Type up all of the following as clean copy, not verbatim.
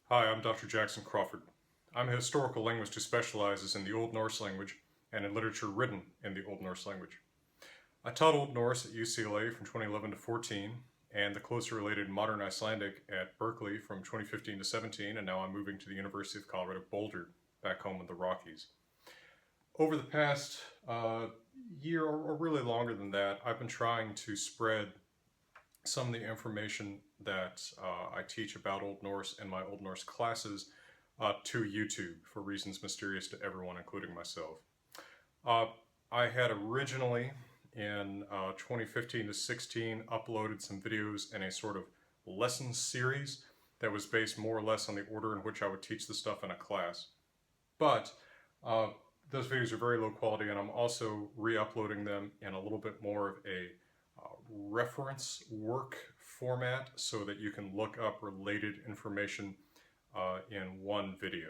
Hi, I'm Dr. Jackson Crawford. I'm a historical linguist who specializes in the Old Norse language and in literature written in the Old Norse language. I taught Old Norse at UCLA from 2011 to 14, and the closely related Modern Icelandic at Berkeley from 2015 to 17, and now I'm moving to the University of Colorado Boulder, back home in the Rockies. Over the past year, or really longer than that, I've been trying to spread some of the information that I teach about Old Norse in my Old Norse classes to YouTube for reasons mysterious to everyone, including myself. Uh, I had originally, in 2015 to 16, uploaded some videos in a sort of lesson series that was based more or less on the order in which I would teach the stuff in a class. But uh, those videos are very low quality, and I'm also re-uploading them in a little bit more of a reference work format so that you can look up related information in one video.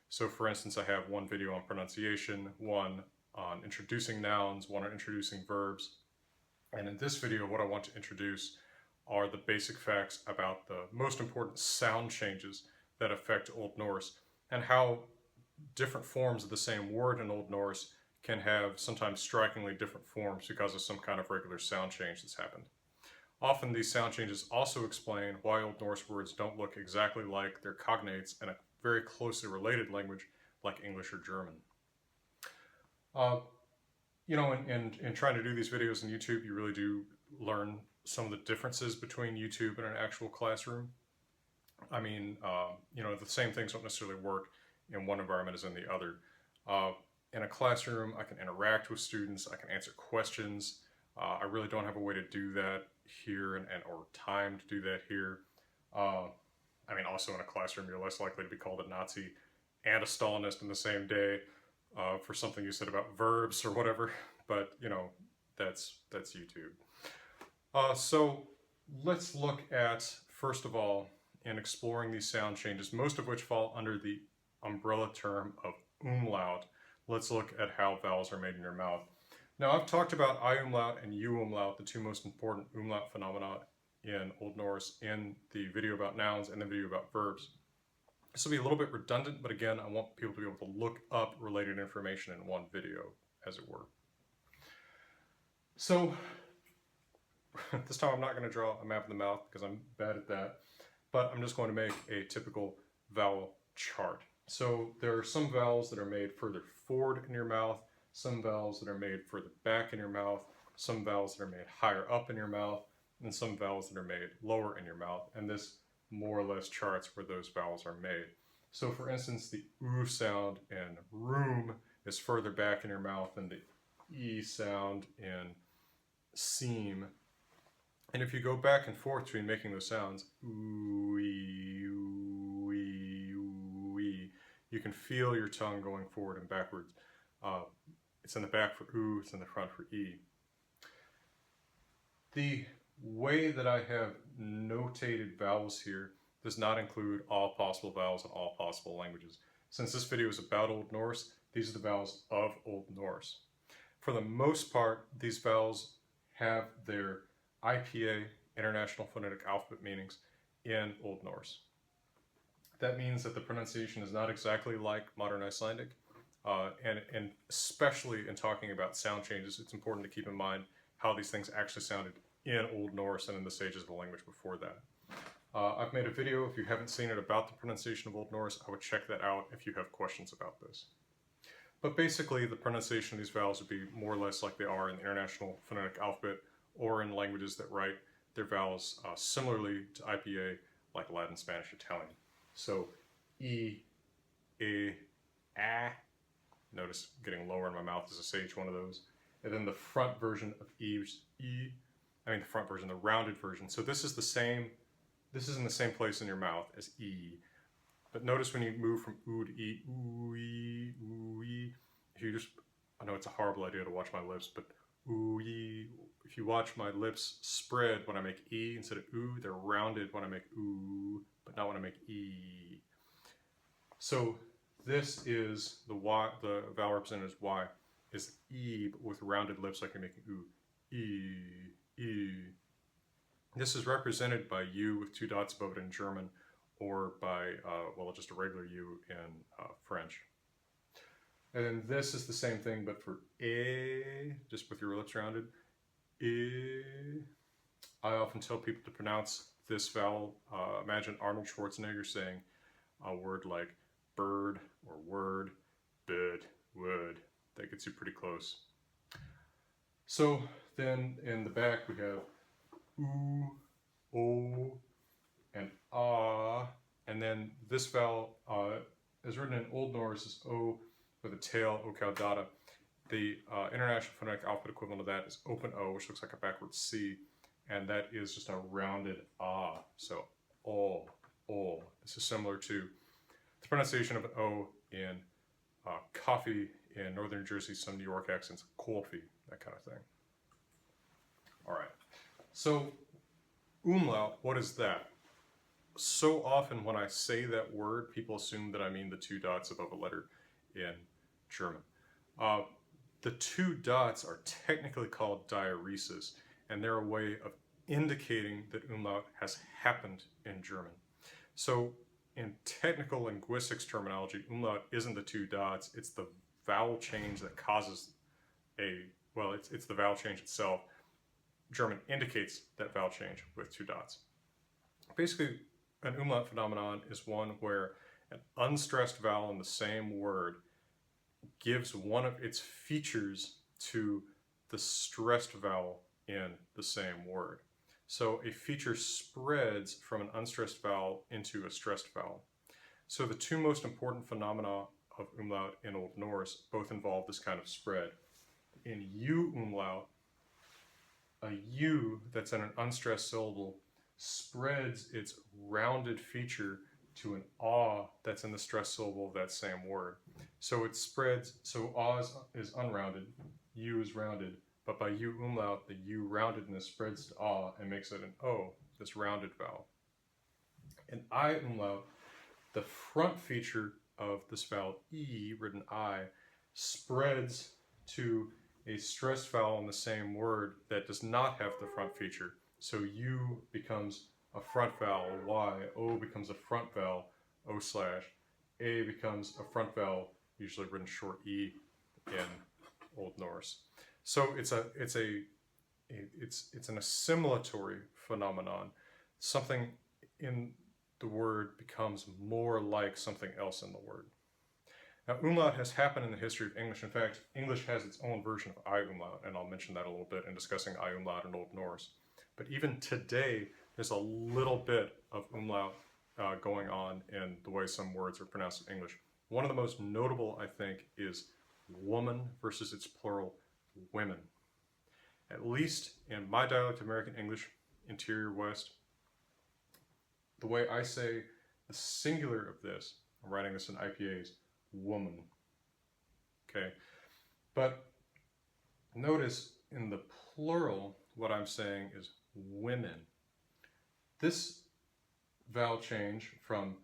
So for instance, I have one video on pronunciation, one on introducing nouns, one on introducing verbs. And in this video, what I want to introduce are the basic facts about the most important sound changes that affect Old Norse and how different forms of the same word in Old Norse can have sometimes strikingly different forms because of some kind of regular sound change that's happened. Often these sound changes also explain why Old Norse words don't look exactly like their cognates in a very closely related language like English or German. Uh, in trying to do these videos on YouTube, you really do learn some of the differences between YouTube and an actual classroom. I mean, the same things don't necessarily work in one environment as in the other. Uh, in a classroom, I can interact with students, I can answer questions. I really don't have a way to do that here or time to do that here. Uh, also in a classroom, you're less likely to be called a Nazi and a Stalinist in the same day for something you said about verbs or whatever. But that's YouTube. So let's look at, first of all, in exploring these sound changes, most of which fall under the umbrella term of umlaut. Let's look at how vowels are made in your mouth. Now, I've talked about I umlaut and U umlaut, the two most important umlaut phenomena in Old Norse, in the video about nouns and the video about verbs. This will be a little bit redundant, but again, I want people to be able to look up related information in one video, as it were. So this time I'm not going to draw a map of the mouth because I'm bad at that, but I'm just going to make a typical vowel chart. So there are some vowels that are made further forward in your mouth, some vowels that are made further back in your mouth, some vowels that are made higher up in your mouth, and some vowels that are made lower in your mouth. And this more or less charts where those vowels are made. So for instance, the oo sound in room is further back in your mouth than the e sound in seam. And if you go back and forth between making those sounds, ooey, ooey, ooey, you can feel your tongue going forward and backwards. It's in the back for oo, it's in the front for e. The way that I have notated vowels here does not include all possible vowels in all possible languages. Since this video is about Old Norse, these are the vowels of Old Norse. For the most part, these vowels have their IPA, International Phonetic Alphabet, meanings in Old Norse. That means that the pronunciation is not exactly like Modern Icelandic, and especially in talking about sound changes, it's important to keep in mind how these things actually sounded in Old Norse and in the stages of the language before that. I've made a video, if you haven't seen it, about the pronunciation of Old Norse. I would check that out if you have questions about this. But basically, the pronunciation of these vowels would be more or less like they are in the International Phonetic Alphabet or in languages that write their vowels similarly to IPA, like Latin, Spanish, Italian. So, E, E, A. Notice getting lower in my mouth as I say each one of those. And then the front version of E, which is E. The front version, the rounded version. So this is in the same place in your mouth as E. But notice when you move from oo to e, ooh, ee, ooh, ee, if you just, I know it's a horrible idea to watch my lips, but ooh, ee, if you watch my lips spread when I make e instead of ooh, they're rounded when I make ooh, but not when I make e. So this is the y, the vowel represented as y, is e, but with rounded lips like you're making ooh, e, e. This is represented by u with two dots above it in German, or by, well, just a regular U in French. And then this is the same thing, but for A, just with your lips rounded. I often tell people to pronounce this vowel. Imagine Arnold Schwarzenegger saying a word like bird or word, bid, would. That gets you pretty close. So then in the back we have oo, o, and ah, and then this vowel is written in Old Norse as o with a tail, o caudata. The International Phonetic Alphabet equivalent of that is open O, which looks like a backwards C, and that is just a rounded ah. So all. This is similar to the pronunciation of an O in coffee in Northern Jersey, some New York accents, coffee, that kind of thing. All right. So umlaut, what is that? So often when I say that word, people assume that I mean the two dots above a letter in German. The two dots are technically called diaeresis, and they're a way of indicating that umlaut has happened in German. So in technical linguistics terminology, umlaut isn't the two dots, it's the vowel change that causes it's the vowel change itself. German indicates that vowel change with two dots. Basically, an umlaut phenomenon is one where an unstressed vowel in the same word gives one of its features to the stressed vowel in the same word. So a feature spreads from an unstressed vowel into a stressed vowel. So the two most important phenomena of umlaut in Old Norse both involve this kind of spread. In U umlaut, a U that's in an unstressed syllable spreads its rounded feature to an ah that's in the stressed syllable of that same word. So it spreads, so ah is unrounded, U is rounded, but by U umlaut, the U roundedness spreads to ah and makes it an O, this rounded vowel. In I umlaut, the front feature of this vowel E, written I, spreads to a stressed vowel in the same word that does not have the front feature. So U becomes a front vowel, Y, O becomes a front vowel, O slash, A becomes a front vowel, usually written short E in Old Norse. So it's an assimilatory phenomenon. Something in the word becomes more like something else in the word. Now, umlaut has happened in the history of English. In fact, English has its own version of I umlaut, and I'll mention that a little bit in discussing I umlaut in Old Norse. But even today, there's a little bit of umlaut going on in the way some words are pronounced in English. One of the most notable, I think, is woman versus its plural, women. At least in my dialect of American English, Interior West, the way I say the singular of this, I'm writing this in IPAs, woman. Okay, but notice in the plural, what I'm saying is women. This vowel change from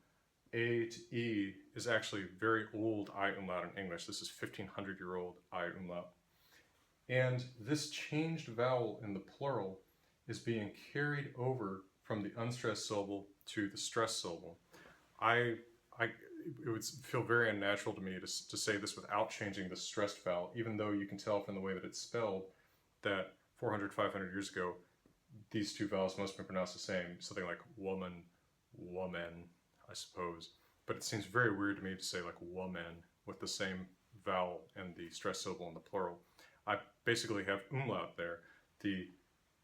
A to E is actually very old I umlaut in English. This is 1500-year-old I umlaut. And this changed vowel in the plural is being carried over from the unstressed syllable to the stressed syllable. It would feel very unnatural to me to say this without changing the stressed vowel, even though you can tell from the way that it's spelled that 400, 500 years ago, these two vowels must have been pronounced the same, something like woman, woman, I suppose. But it seems very weird to me to say like woman with the same vowel and the stressed syllable in the plural. I basically have umlaut there. The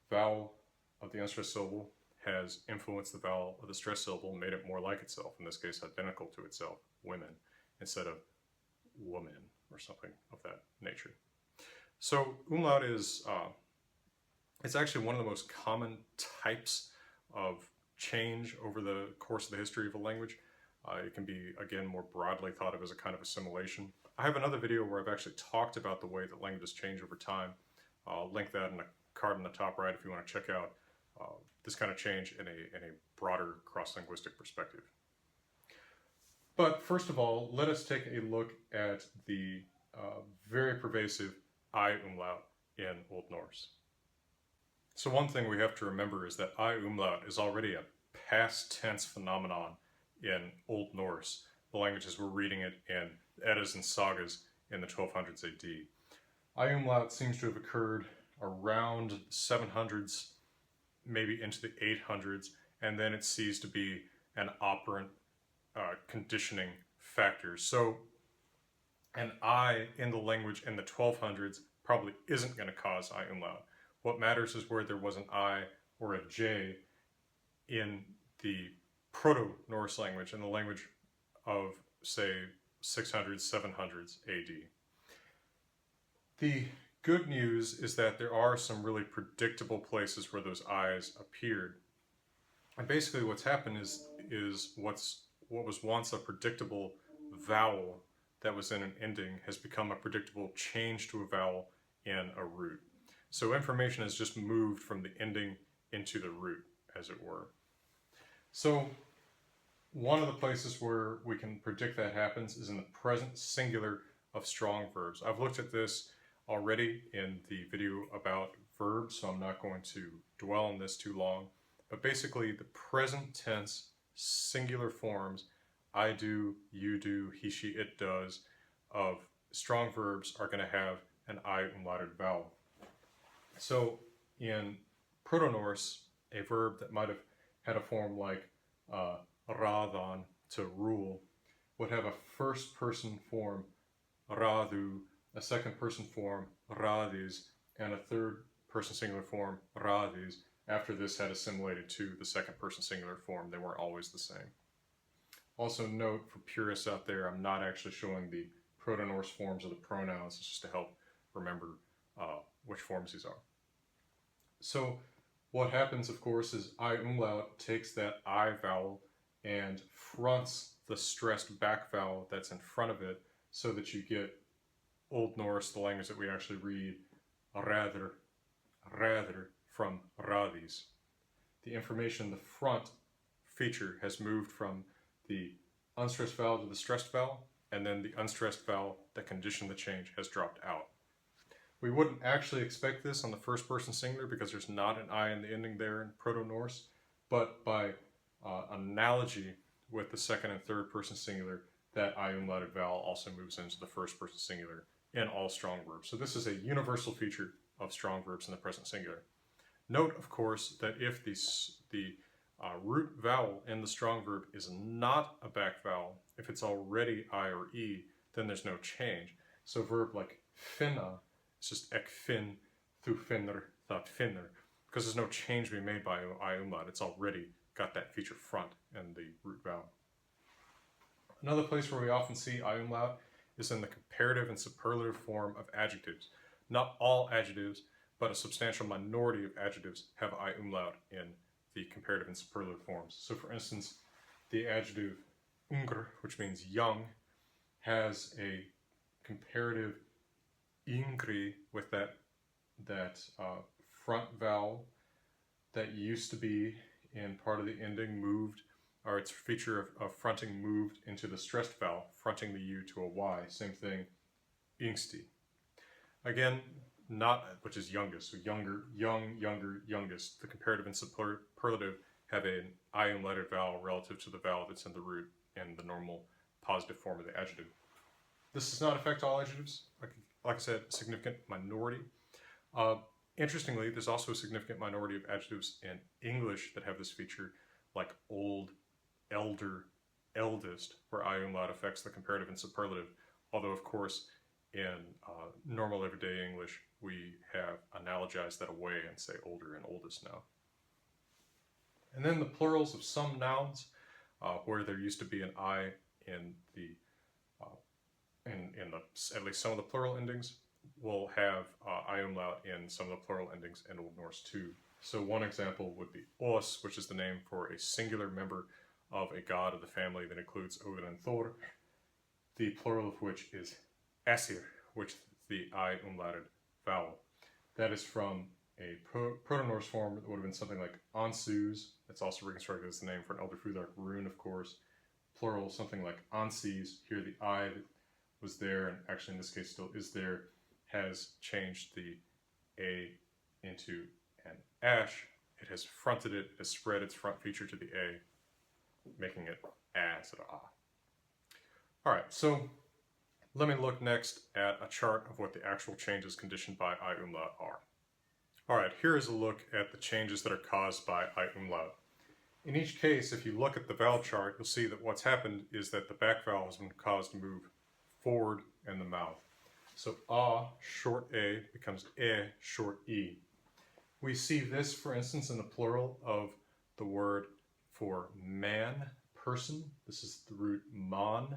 vowel of the unstressed syllable has influenced the vowel of the stressed syllable and made it more like itself, in this case identical to itself, women, instead of woman or something of that nature. So umlaut is, it's actually one of the most common types of change over the course of the history of a language. It can be, again, more broadly thought of as a kind of assimilation. I have another video where I've actually talked about the way that languages change over time. I'll link that in a card in the top right if you want to check out this kind of change in a broader cross-linguistic perspective. But first of all, let us take a look at the very pervasive I umlaut in Old Norse. So one thing we have to remember is that I umlaut is already a past tense phenomenon in Old Norse, the language as we're reading it in Eddas and Sagas in the 1200s AD. I umlaut seems to have occurred around 700s, maybe into the 800s, and then it ceased to be an operant conditioning factor. So an I in the language in the 1200s probably isn't going to cause I umlaut. What matters is where there was an I or a J in the Proto-Norse language, in the language of, say, 600s, 700s AD. The good news is that there are some really predictable places where those I's appeared. And basically what's happened is what was once a predictable vowel that was in an ending has become a predictable change to a vowel in a root. So information has just moved from the ending into the root, as it were. So one of the places where we can predict that happens is in the present singular of strong verbs. I've looked at this already in the video about verbs, so I'm not going to dwell on this too long. But basically, the present tense singular forms, I do, you do, he, she, it does, of strong verbs are going to have an I umlauted vowel. So in Proto-Norse, a verb that might have had a form like radan, to rule, would have a first person form radu, a second person form radis, and a third person singular form radis. After this had assimilated to the second person singular form. They weren't always the same. Also note, for purists out there, I'm not actually showing the Proto-Norse forms of the pronouns. It's just to help remember which forms these are. So what happens, of course, is I umlaut takes that I vowel and fronts the stressed back vowel that's in front of it so that you get Old Norse, the language that we actually read, rather, from radis. The information in the front feature has moved from the unstressed vowel to the stressed vowel, and then the unstressed vowel that conditioned the change has dropped out. We wouldn't actually expect this on the first person singular because there's not an I in the ending there in Proto-Norse, but by analogy with the second and third person singular, that I umlauted vowel also moves into the first person singular in all strong verbs. So this is a universal feature of strong verbs in the present singular. Note, of course, that if the root vowel in the strong verb is not a back vowel, if it's already I or E, then there's no change. So a verb like finna, it's just ek fin, thu finner, that finner, because there's no change being made by I umlaut. It's already got that feature front in the root vowel. Another place where we often see I umlaut is in the comparative and superlative form of adjectives. Not all adjectives, but a substantial minority of adjectives have I umlaut in the comparative and superlative forms. So for instance, the adjective ungr, which means young, has a comparative ingri with that front vowel that used to be in part of the ending moved, or its feature of fronting moved into the stressed vowel, fronting the U to a Y. Same thing, yngsti. Again, not, which is youngest, so younger, young, younger, youngest. The comparative and superlative have an I umlauted vowel relative to the vowel that's in the root in the normal positive form of the adjective. This does not affect all adjectives. Like I said, a significant minority. Interestingly, there's also a significant minority of adjectives in English that have this feature, like old, elder, eldest, where I umlaut affects the comparative and superlative. Although, of course, in normal everyday English, we have analogized that away and say older and oldest now. And then the plurals of some nouns, where there used to be an I in the at least some of the plural endings, will have I umlaut in some of the plural endings in Old Norse too. So one example would be Os, which is the name for a singular member of a god of the family that includes Odin and Thor, the plural of which is Asir, which is the I umlauted vowel. That is from a Proto-Norse form that would have been something like Ansus. That's also reconstructed as the name for an Elder Futhark rune, of course. Plural, something like Anses. Here the I that was there, and actually in this case still is there, has changed the A into an ash. It has fronted it, has spread its front feature to the A. making it a instead of ah. All right, so let me look next at a chart of what the actual changes conditioned by I umlaut are. All right, here is a look at the changes that are caused by I umlaut. In each case, if you look at the vowel chart, you'll see that what's happened is that the back vowel has been caused to move forward in the mouth. So short a becomes short e. We see this, for instance, in the plural of the word for man, person. This is the root man,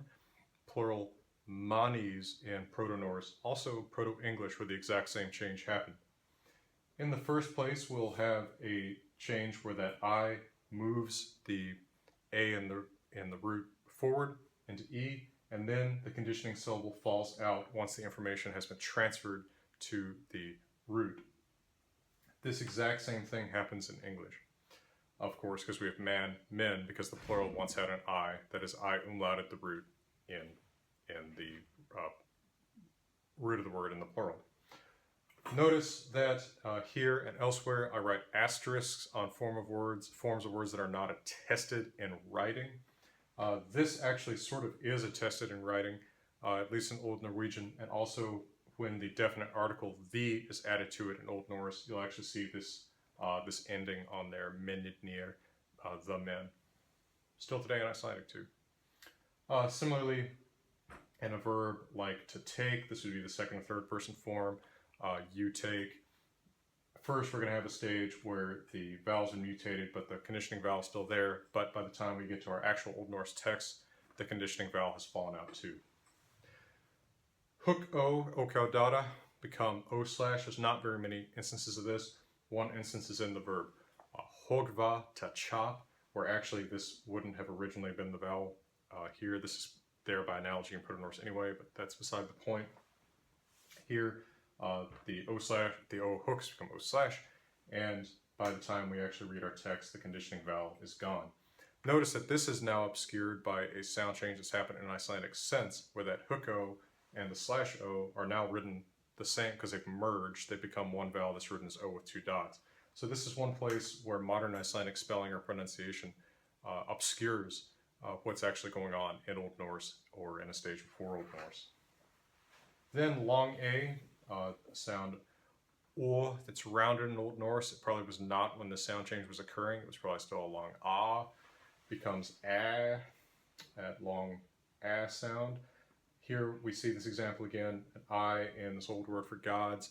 plural manes in Proto-Norse, also Proto-English, where the exact same change happened. In the first place, we'll have a change where that I moves the A in the root forward into E, and then the conditioning syllable falls out once the information has been transferred to the root. This exact same thing happens in English, of course, because we have man, men, because the plural once had an I, that is I umlaut at the root in the root of the word in the plural. Notice that here and elsewhere I write asterisks on forms of words that are not attested in writing. This actually sort of is attested in writing, at least in Old Norwegian, and also when the definite article the is added to it in Old Norse, you'll actually see this this ending on there, menidnir, the men. Still today in Icelandic too. Similarly, in a verb like to take, this would be the second and third person form. You take. First, we're going to have a stage where the vowels are mutated, but the conditioning vowel is still there. But by the time we get to our actual Old Norse text, the conditioning vowel has fallen out too. Hook o, okaudada, become o slash. There's not very many instances of this. One instance is in the verb hogva, to chop, where actually this wouldn't have originally been the vowel here. This is there by analogy in Proto-Norse anyway, but that's beside the point. Here, the o slash, the o hooks become o slash, and by the time we actually read our text, the conditioning vowel is gone. Notice that this is now obscured by a sound change that's happened in Icelandic sense, where that hook o and the slash o are now written the same because they've merged. They become one vowel that's written as o with two dots. So this is one place where modern Icelandic spelling or pronunciation obscures what's actually going on in Old Norse or in a stage before Old Norse. Then long a, sound o that's rounded in Old Norse. It probably was not when the sound change was occurring. It was probably still a long ah. Becomes a at long a sound. Here we see this example again. An I in this old word for gods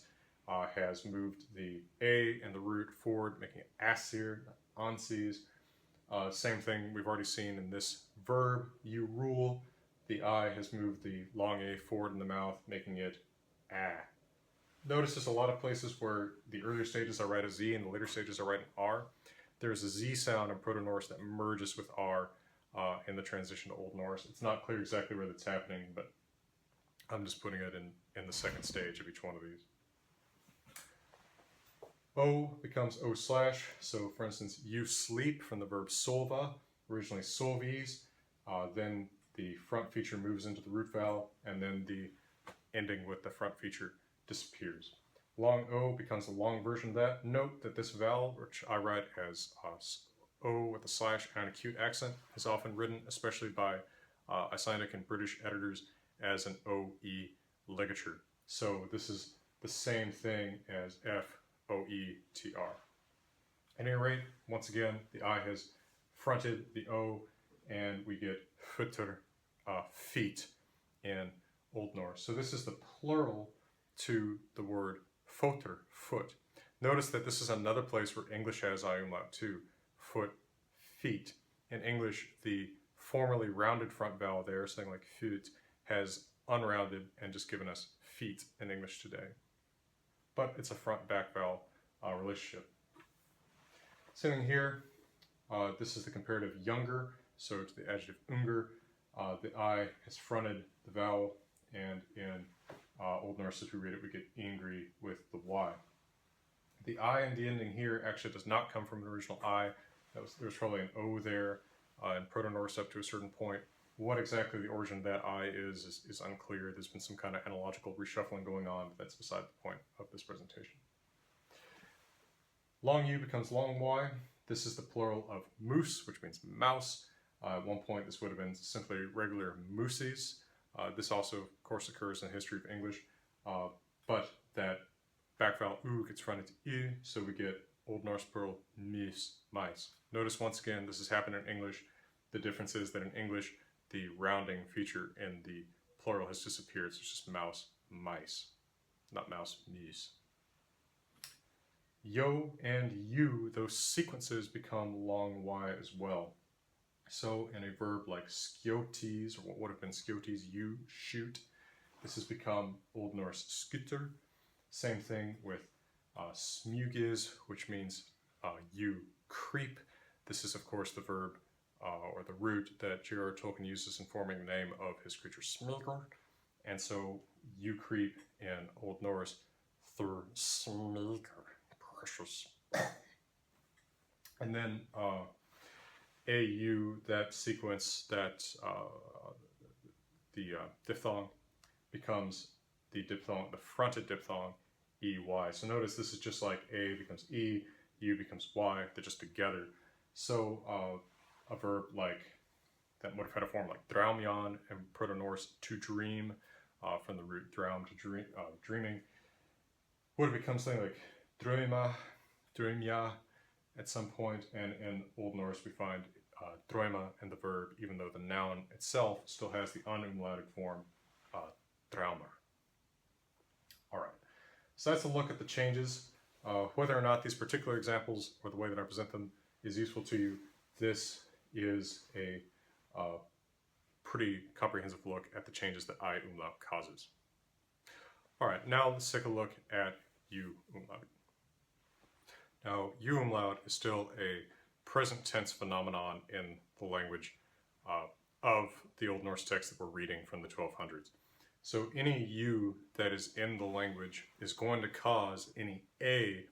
has moved the a and the root forward, making it asir, anses. Same thing we've already seen in this verb, you rule. The I has moved the long a forward in the mouth, making it a. Notice there's a lot of places where the earlier stages I write a Z and the later stages I write an R. There's a Z sound in Proto-Norse that merges with R in the transition to Old Norse. It's not clear exactly where that's happening, but I'm just putting it in the second stage of each one of these. O becomes O slash. So for instance, you sleep from the verb solva, originally solvis. Then the front feature moves into the root vowel, and then the ending with the front feature disappears. Long O becomes a long version of that. Note that this vowel, which I write as O with a slash and an acute accent, is often written, especially by Icelandic and British editors, as an OE ligature. So this is the same thing as FOETR. At any rate, once again, the I has fronted the O, and we get fötter, feet, in Old Norse. So this is the plural to the word fótur, foot. Notice that this is another place where English has I umlaut too. Foot, feet. In English, the formerly rounded front vowel there, something like fut, has unrounded and just given us feet in English today. But it's a front-back vowel relationship. Same thing here. This is the comparative younger, so to the adjective unger, the I has fronted the vowel, and in Old Norse, as we read it, we get ingri with the Y. The I in the ending here actually does not come from an original I. There's probably an O there in Proto-Norse up to a certain point. What exactly the origin of that I is unclear. There's been some kind of analogical reshuffling going on, but that's beside the point of this presentation. Long U becomes long Y. This is the plural of moose, which means mouse. At one point, this would have been simply regular muses. This also, of course, occurs in the history of English, but that back vowel u gets run into I, so we get Old Norse plural mis, mice. Notice once again, this has happened in English. The difference is that in English, the rounding feature in the plural has disappeared, so it's just mouse, mice, not mouse, mis. Yo and you, those sequences become long Y as well. So in a verb like skjotes, or what would have been skjotes, you shoot, this has become Old Norse skutter. Same thing with smugis, which means you creep. This is, of course, the verb or the root that J.R.R. Tolkien uses in forming the name of his creature Smeagol. And so you creep in Old Norse, thur Smeagol, precious. And then AU, that sequence, that the diphthong becomes the diphthong, the fronted diphthong, EY. So notice this is just like A becomes E, U becomes Y, they're just together. So a verb like, that would have had a form like draumjan in Proto-Norse, to dream, from the root draum, to dream, dreaming, would have become something like drøma, drømja at some point, and in Old Norse we find drøma in the verb, even though the noun itself still has the unumlauted form draumar. Alright, so that's a look at the changes. Whether or not these particular examples or the way that I present them is useful to you, this is a pretty comprehensive look at the changes that I umlaut causes. Alright, now let's take a look at U umlaut. Now, U umlaut is still a present tense phenomenon in the language of the Old Norse text that we're reading from the 1200s. So any U that is in the language is going to cause any A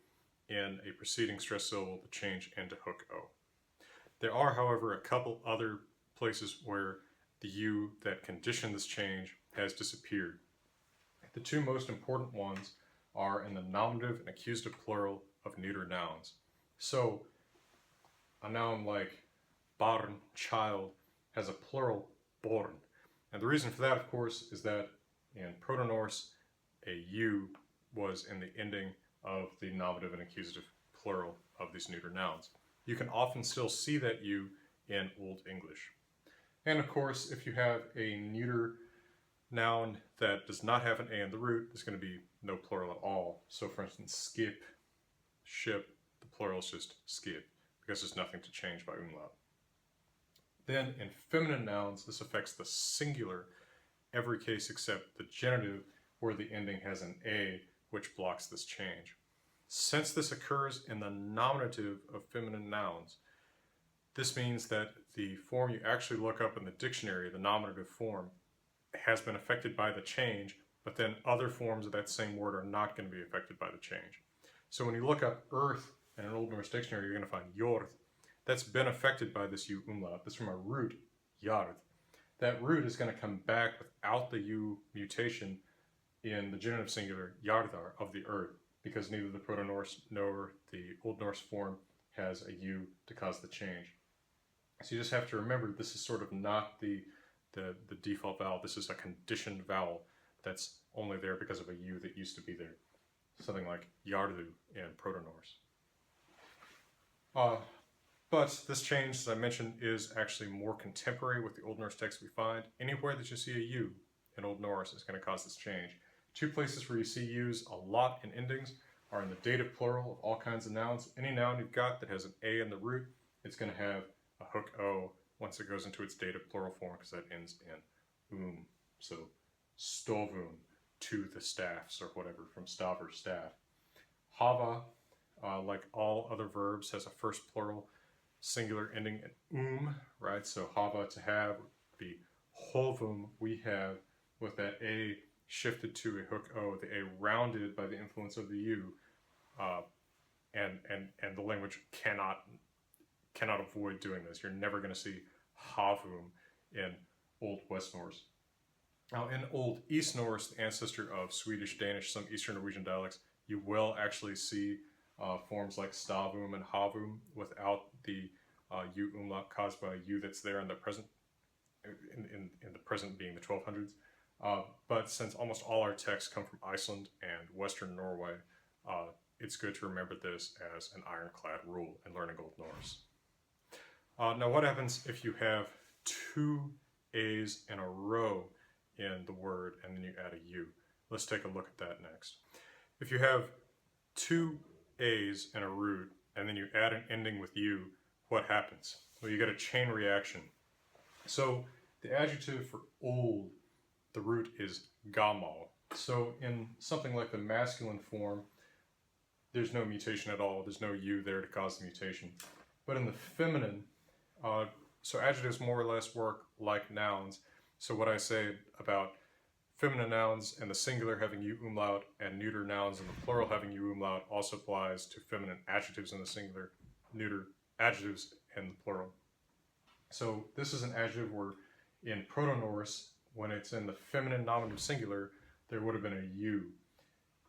in a preceding stressed syllable to change into hook O. There are, however, a couple other places where the U that condition this change has disappeared. The two most important ones are in the nominative and accusative plural of neuter nouns. So a noun like barn, child, has a plural born. And the reason for that, of course, is that in Proto-Norse, a U was in the ending of the nominative and accusative plural of these neuter nouns. You can often still see that U in Old English. And of course, if you have a neuter noun that does not have an A in the root, there's going to be no plural at all. So for instance, skip, ship, the plural is just skip, because there's nothing to change by umlaut. Then in feminine nouns, this affects the singular, every case except the genitive, where the ending has an A, which blocks this change. Since this occurs in the nominative of feminine nouns, this means that the form you actually look up in the dictionary, the nominative form, has been affected by the change, but then other forms of that same word are not going to be affected by the change. So when you look up earth in an Old Norse dictionary, you're going to find jord. That's been affected by this U umlaut. That's from a root, jard. That root is going to come back without the U mutation in the genitive singular, jardar, of the earth, because neither the Proto-Norse nor the Old Norse form has a U to cause the change. So you just have to remember this is sort of not the default vowel. This is a conditioned vowel that's only there because of a U that used to be there. Something like yardu in Proto-Norse. But this change, as I mentioned, is actually more contemporary with the Old Norse text we find. Anywhere that you see a U in Old Norse is going to cause this change. Two places where you see U's a lot in endings are in the dative plural of all kinds of nouns. Any noun you've got that has an A in the root, it's going to have a hook O once it goes into its dative plural form, because that ends in So stovum, to the staffs, or whatever, from stavr, staff. Hava, like all other verbs, has a first plural singular ending in right? So hava, to have, would be hovum, we have, with that A shifted to a hook O, the A rounded by the influence of the U, and the language cannot avoid doing this. You're never going to see havum in Old West Norse. Now in Old East Norse, the ancestor of Swedish, Danish, some Eastern Norwegian dialects, you will actually see forms like stavum and havum without the U umlaut caused by a U that's there in the present, in the present being the 1200s. But since almost all our texts come from Iceland and Western Norway, it's good to remember this as an ironclad rule in learning Old Norse. Now what happens if you have two A's in a row in the word and then you add a U? Let's take a look at that next. If you have two A's in a root and then you add an ending with U, what happens? Well, you get a chain reaction. So the adjective for old, the root is gamal. So in something like the masculine form, there's no mutation at all. There's no U there to cause the mutation. But in the feminine, so adjectives more or less work like nouns. So what I say about feminine nouns and the singular having U umlaut and neuter nouns and the plural having U umlaut also applies to feminine adjectives in the singular, neuter adjectives in the plural. So this is an adjective where in Proto-Norse, when it's in the feminine nominative singular, there would have been a U.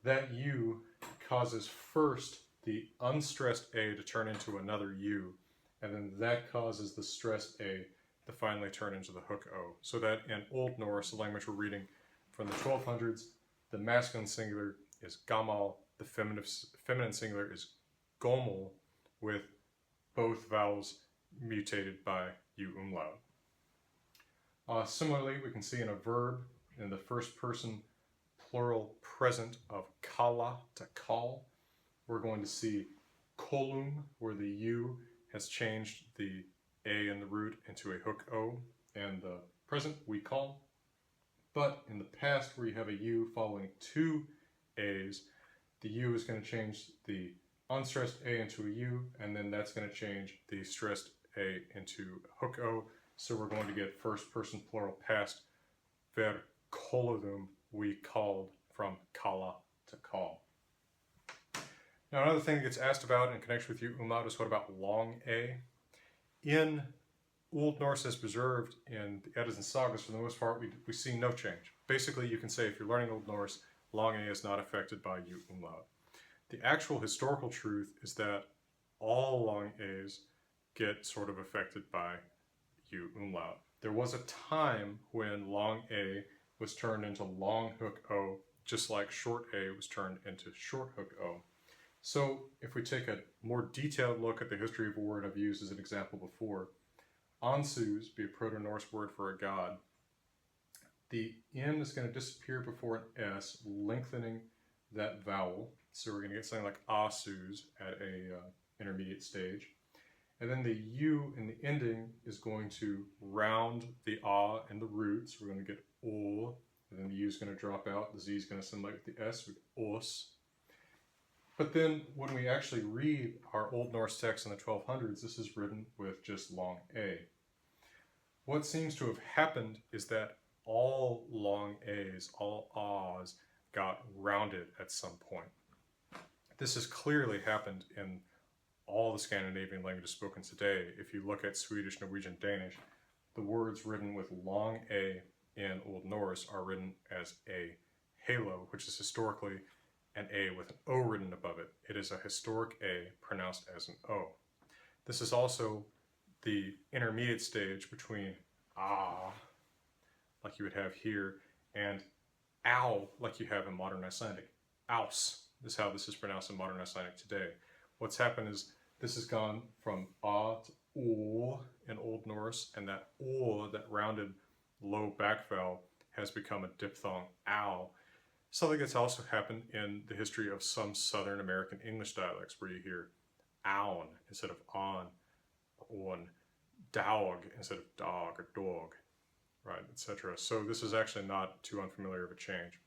That U causes first the unstressed A to turn into another U, and then that causes the stressed A to finally turn into the hook O. So that in Old Norse, the language we're reading from the 1200s, the masculine singular is gamal, the feminine singular is gomel, with both vowels mutated by U umlaut. Similarly, we can see in a verb in the first person plural present of kalla to call, we're going to see kolum, where the U has changed the A in the root into a hook O, and the present we call. But in the past, where you have a U following two A's, the U is going to change the unstressed A into a U, and then that's going to change the stressed A into a hook O. So we're going to get first person plural past ver koludum, we called, from kalla to call. Now another thing that gets asked about in connection with U umlaut is what about long A? In Old Norse as preserved in the Eddas and Sagas, for the most part, we see no change. Basically, you can say if you're learning Old Norse, long A is not affected by U umlaut. The actual historical truth is that all long A's get sort of affected by U umlaut. There was a time when long A was turned into long hook O, just like short A was turned into short hook O. So if we take a more detailed look at the history of a word I've used as an example before, Ansus, be a Proto-Norse word for a god, the N is going to disappear before an S, lengthening that vowel. So we're going to get something like Asus at a intermediate stage. And then the U in the ending is going to round the A and the root, so we're going to get O, and then the U is going to drop out, the Z is going to assimilate with the S, with os. But then when we actually read our Old Norse text in the 1200s, this is written with just long A. What seems to have happened is that all long A's, all A's, got rounded at some point. This has clearly happened in all the Scandinavian languages spoken today. If you look at Swedish, Norwegian, Danish, the words written with long A in Old Norse are written as a halo, which is historically an A with an O written above it. It is a historic A pronounced as an O. This is also the intermediate stage between ah, like you would have here, and ow, like you have in modern Icelandic. Aus is how this is pronounced in modern Icelandic today. What's happened is this has gone from ah to o in Old Norse, and that o, that rounded low back vowel, has become a diphthong ow. Something that's also happened in the history of some Southern American English dialects, where you hear own instead of on, or on, dog instead of dog or dog, right, etc. So this is actually not too unfamiliar of a change.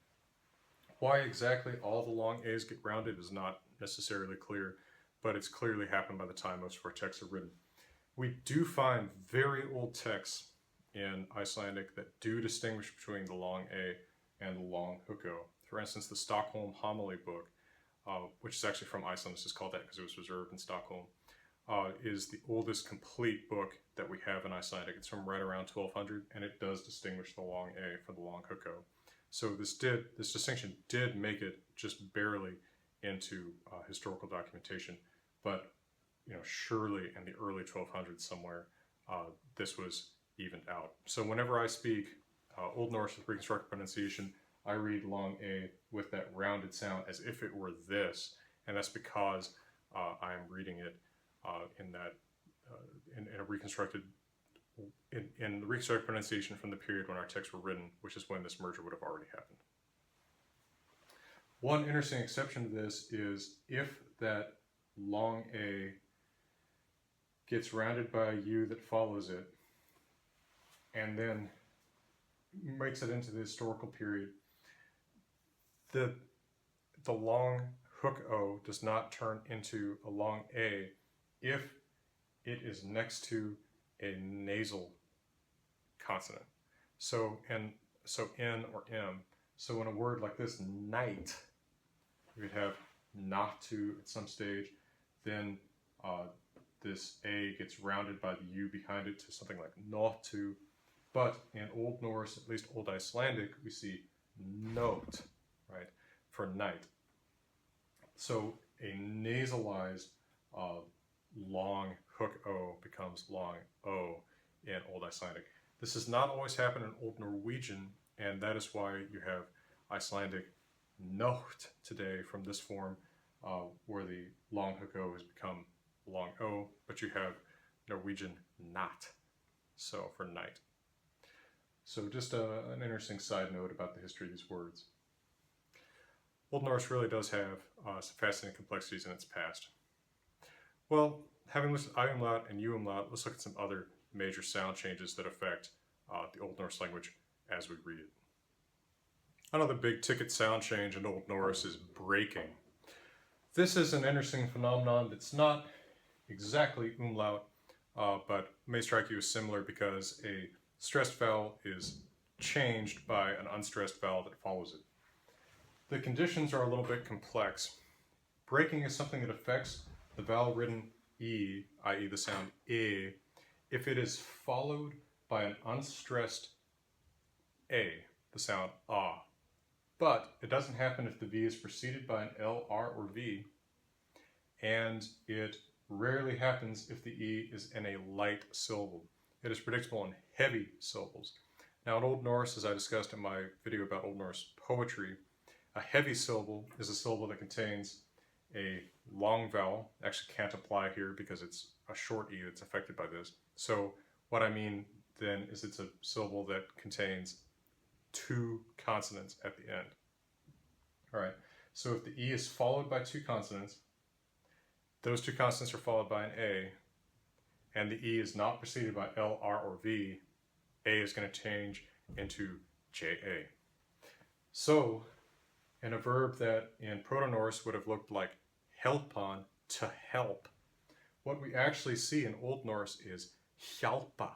Why exactly all the long A's get rounded is not necessarily clear, but it's clearly happened by the time most of our texts are written. We do find very old texts in Icelandic that do distinguish between the long A and the long hook O. For instance, the Stockholm Homily book, which is actually from Iceland, this is called that because it was preserved in Stockholm, is the oldest complete book that we have in Icelandic. It's from right around 1200, and it does distinguish the long A from the long hook O. So this distinction did make it just barely into historical documentation, but surely in the early 1200s somewhere, this was evened out. So whenever I speak Old Norse with reconstructed pronunciation, I read long A with that rounded sound as if it were this, and that's because I'm reading it in that in a reconstructed in the reconstructed pronunciation from the period when our texts were written, which is when this merger would have already happened. One interesting exception to this is if that long A gets rounded by a U that follows it, and then makes it into the historical period, the long hook O does not turn into a long A if it is next to a nasal consonant. So N or M. So in a word like this, night, you would have not to at some stage, then this A gets rounded by the U behind it to something like not to. But in Old Norse, at least Old Icelandic, we see note, right, for night. So a nasalized long hook O becomes long O in Old Icelandic. This does not always happen in Old Norwegian, and that is why you have Icelandic note today from this form, where the long hook O has become long O, but you have Norwegian not, so for night. So just an interesting side note about the history of these words. Old Norse really does have some fascinating complexities in its past. Well, having listened to I umlaut and U umlaut, let's look at some other major sound changes that affect the Old Norse language as we read it. Another big ticket sound change in Old Norse is breaking. This is an interesting phenomenon that's not exactly umlaut, but may strike you as similar because a stressed vowel is changed by an unstressed vowel that follows it. The conditions are a little bit complex. Breaking is something that affects the vowel written E, i.e. the sound I, if it is followed by an unstressed A, the sound ah. But it doesn't happen if the V is preceded by an L, R, or V, and it rarely happens if the E is in a light syllable. It is predictable in heavy syllables. Now in Old Norse, as I discussed in my video about Old Norse poetry, a heavy syllable is a syllable that contains a long vowel. Actually can't apply here because it's a short E that's affected by this. So what I mean then is it's a syllable that contains two consonants at the end. All right, so if the E is followed by two consonants, those two consonants are followed by an A, and the E is not preceded by L, R, or V, A is going to change into JA. So, in a verb that in Proto-Norse would have looked like helpan, to help, what we actually see in Old Norse is hjálpa.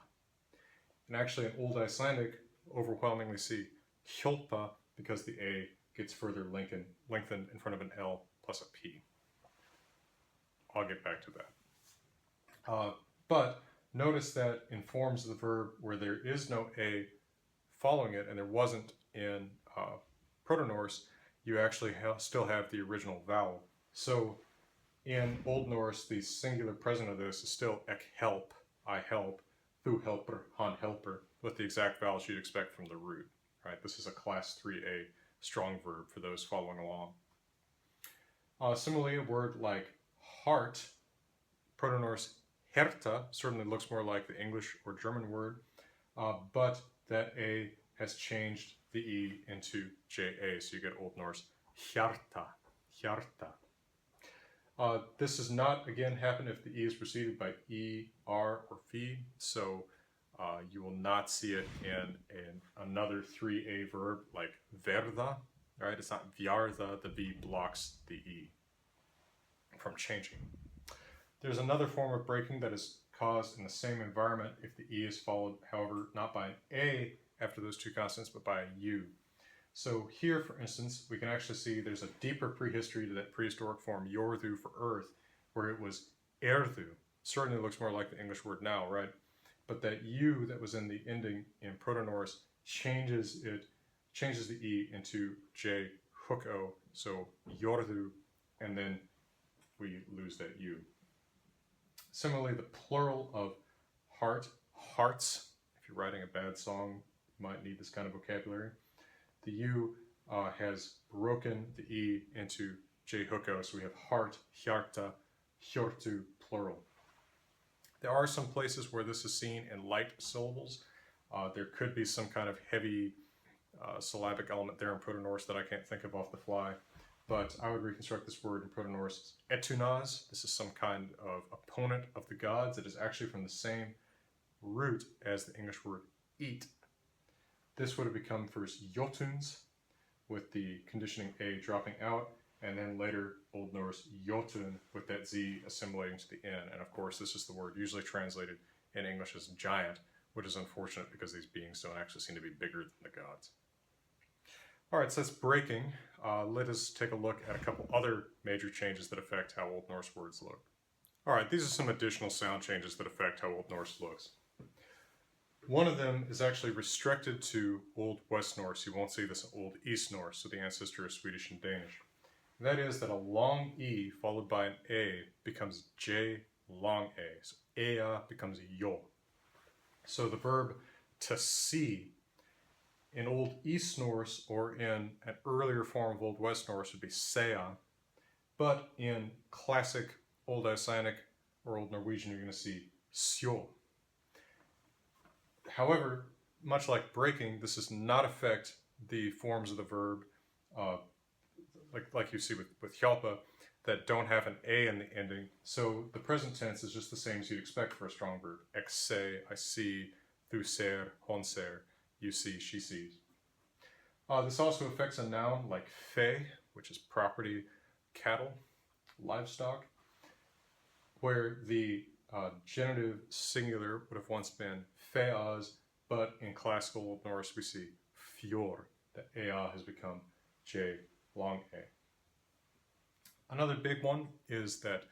And actually in Old Icelandic, overwhelmingly see hjálpa because the A gets further lengthened in front of an L plus a P. I'll get back to that. But notice that in forms of the verb where there is no A following it, and there wasn't in Proto-Norse, you actually still have the original vowel. So in Old Norse, the singular present of this is still ek help, I help, thu helper, han helper, with the exact vowels you'd expect from the root. Right? This is a class 3A strong verb for those following along. Similarly, a word like heart, Proto-Norse herta, certainly looks more like the English or German word, but that A has changed the E into JA, so you get Old Norse hjarta, hjarta. This does not, again, happen if the E is preceded by E, R, or V, so you will not see it in another 3A verb like verða, right? It's not vjarða, the V blocks the E from changing. There's another form of breaking that is caused in the same environment if the E is followed, however, not by an A after those two consonants, but by a U. So here, for instance, we can actually see there's a deeper prehistory to that prehistoric form Jorðu for earth, where it was erðu. Certainly looks more like the English word now, right? But that U that was in the ending in Proto-Norse changes the E into J hook O, so Jorðu, and then we lose that U. Similarly, the plural of heart, hearts, if you're writing a bad song, you might need this kind of vocabulary. The U has broken the E into J hooko, so we have heart, hjarta, hjortu, plural. There are some places where this is seen in light syllables. There could be some kind of heavy syllabic element there in Proto-Norse that I can't think of off the fly, but I would reconstruct this word in Proto-Norse as etunaz. This is some kind of opponent of the gods. It is actually from the same root as the English word eat. This would have become first jotuns, with the conditioning A dropping out, and then later Old Norse jotun with that Z assimilating to the N. And of course, this is the word usually translated in English as giant, which is unfortunate because these beings don't actually seem to be bigger than the gods. All right, so that's breaking. Let us take a look at a couple other major changes that affect how Old Norse words look. All right, these are some additional sound changes that affect how Old Norse looks. One of them is actually restricted to Old West Norse. You won't see this in Old East Norse, so the ancestor of Swedish and Danish. That is that a long E followed by an A becomes J long A. So ea becomes yo. So the verb to see in Old East Norse or in an earlier form of Old West Norse would be sea, but in classic Old Icelandic or Old Norwegian you're going to see sjå. However, much like breaking, this does not affect the forms of the verb like you see with hjalpa that don't have an A in the ending. So the present tense is just the same as you'd expect for a strong verb. Ek se, I see, thu ser, hon ser, you see, she sees. This also affects a noun like fe, which is property, cattle, livestock, where the genitive singular would have once been feas, but in classical Old Norse we see fjord. The ea has become J long A. Another big one is that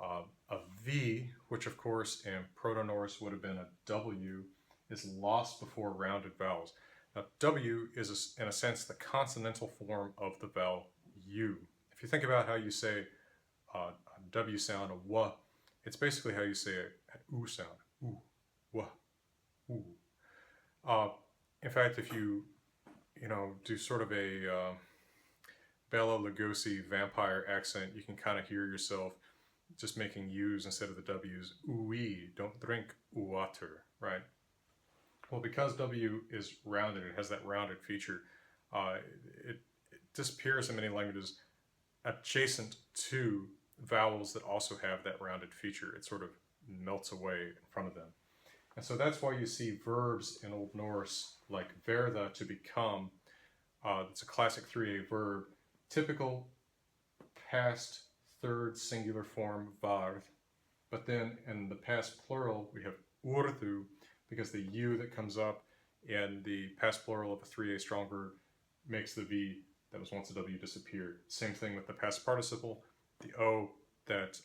a V, which of course in Proto-Norse would have been a W, is lost before rounded vowels. Now W is in a sense the consonantal form of the vowel U. If you think about how you say a W sound, a W, it's basically how you say an U sound. U, W, U. In fact, if you do sort of a Bela Lugosi vampire accent, you can kind of hear yourself just making U's instead of the W's. Ui, don't drink water, right? Well, because W is rounded, it has that rounded feature, it disappears in many languages adjacent to vowels that also have that rounded feature. It sort of melts away in front of them. And so that's why you see verbs in Old Norse like verða, to become. It's a classic 3A verb. Typical past third singular form varð, but then in the past plural we have urðu, because the U that comes up in the past plural of a 3A strong verb makes the V that was once a W disappear. Same thing with the past participle. The O that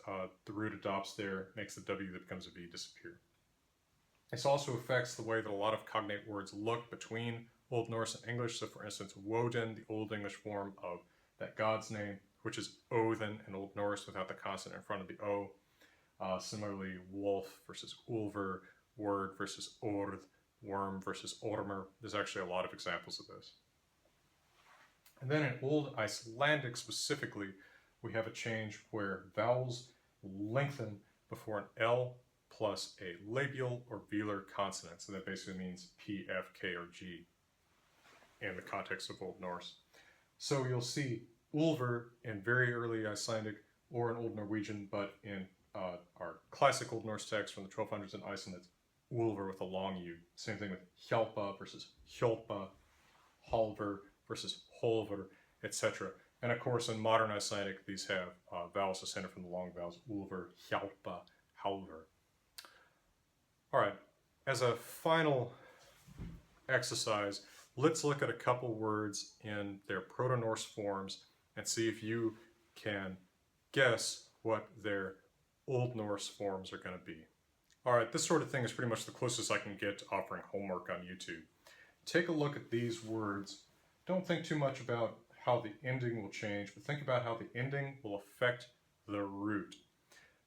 the root adopts there makes the W that becomes a V disappear. This also affects the way that a lot of cognate words look between Old Norse and English. So for instance, Woden, the Old English form of that god's name, which is Odin in Old Norse without the consonant in front of the O. Similarly, wolf versus ulver, word versus orð, worm versus ormur. There's actually a lot of examples of this. And then in Old Icelandic specifically, we have a change where vowels lengthen before an L plus a labial or velar consonant. So that basically means P, F, K, or G in the context of Old Norse. So you'll see ulver in very early Icelandic or in Old Norwegian, but in our classic Old Norse text from the 1200s in Iceland, it's ulver with a long U. Same thing with hjálpa versus hjálpa, halver versus holver, etc. And of course, in modern Icelandic, these have vowels descended from the long vowels ulver, hjálpa, halver. All right, as a final exercise, let's look at a couple words in their Proto-Norse forms and see if you can guess what their Old Norse forms are going to be. All right, this sort of thing is pretty much the closest I can get to offering homework on YouTube. Take a look at these words. Don't think too much about how the ending will change, but think about how the ending will affect the root.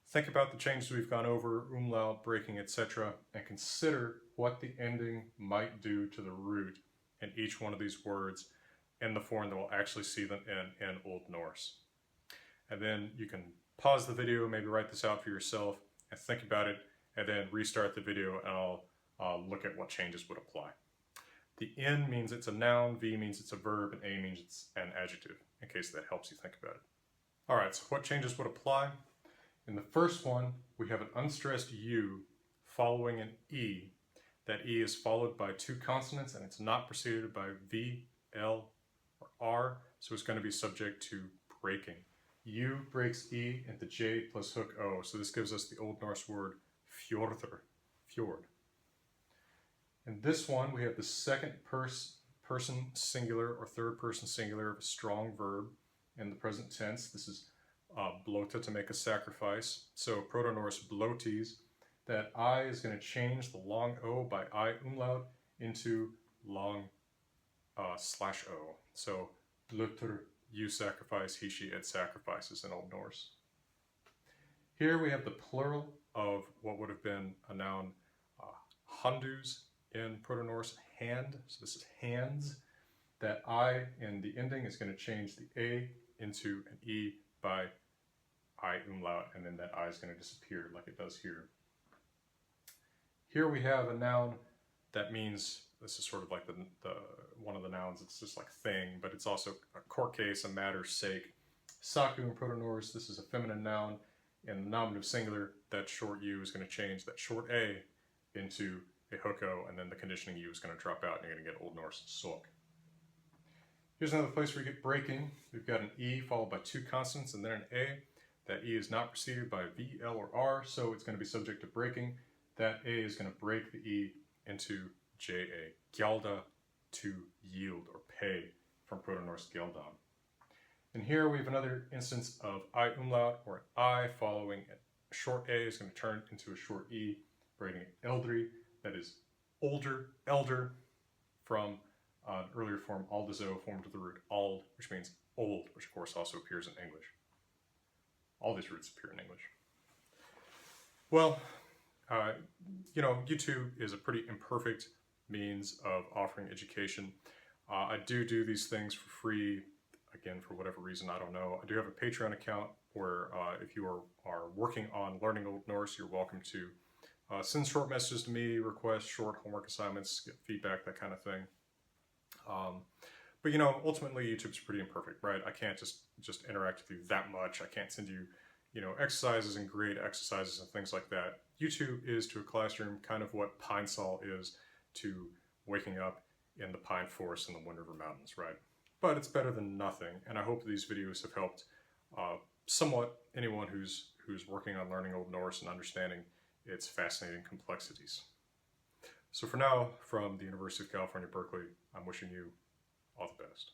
Think about the changes we've gone over, umlaut, breaking, etc., and consider what the ending might do to the root in each one of these words in the form that we'll actually see them in Old Norse. And then you can pause the video, maybe write this out for yourself, and think about it, and then restart the video, and I'll look at what changes would apply. The N means it's a noun, V means it's a verb, and A means it's an adjective, in case that helps you think about it. All right, so what changes would apply? In the first one, we have an unstressed U following an E. That E is followed by two consonants, and it's not preceded by V, L, or R, so it's going to be subject to breaking. U breaks E into J plus hook O, so this gives us the Old Norse word fjordr, fjord. In this one, we have the second person singular or third person singular of a strong verb in the present tense. This is blota, to make a sacrifice. So Proto-Norse blotis, that I is going to change the long O by I umlaut into long slash O. So blötur, you sacrifice, he, she, it sacrifices in Old Norse. Here we have the plural of what would have been a noun, handus, in Proto-Norse, hand, so this is hands. That I in the ending is going to change the A into an E by I umlaut, and then that I is going to disappear like it does here. Here we have a noun that means, this is sort of like the one of the nouns, it's just like thing, but it's also a court case, a matter's sake. Saku in Proto-Norse, this is a feminine noun. In the nominative singular, that short U is going to change that short A into a hook O, and then the conditioning U is going to drop out, and you're going to get Old Norse sok. Here's another place where you get breaking. We've got an E followed by two consonants and then an A. That E is not preceded by V, L, or R, so it's going to be subject to breaking. That A is going to break the E into J-A. Gjalda, to yield or pay, from Proto-Norse gjaldan. And here we have another instance of I umlaut, or an I following a short A is going to turn into a short E, breaking eldri, that is older, elder, from an earlier form, aldazo, formed of the root ald, which means old, which of course also appears in English. All these roots appear in English. Well, you know, YouTube is a pretty imperfect means of offering education. I do these things for free, again, for whatever reason, I don't know. I do have a Patreon account where if you are working on learning Old Norse, you're welcome to send short messages to me, request short homework assignments, get feedback, that kind of thing. But you know, ultimately YouTube's pretty imperfect, right? I can't just interact with you that much. I can't send you, you know, exercises and grade exercises and things like that. YouTube is to a classroom kind of what Pine Sol is to waking up in the pine forest in the Wind River Mountains, right? But it's better than nothing, and I hope these videos have helped somewhat anyone who's working on learning Old Norse and understanding its fascinating complexities. So for now, from the University of California, Berkeley, I'm wishing you all the best.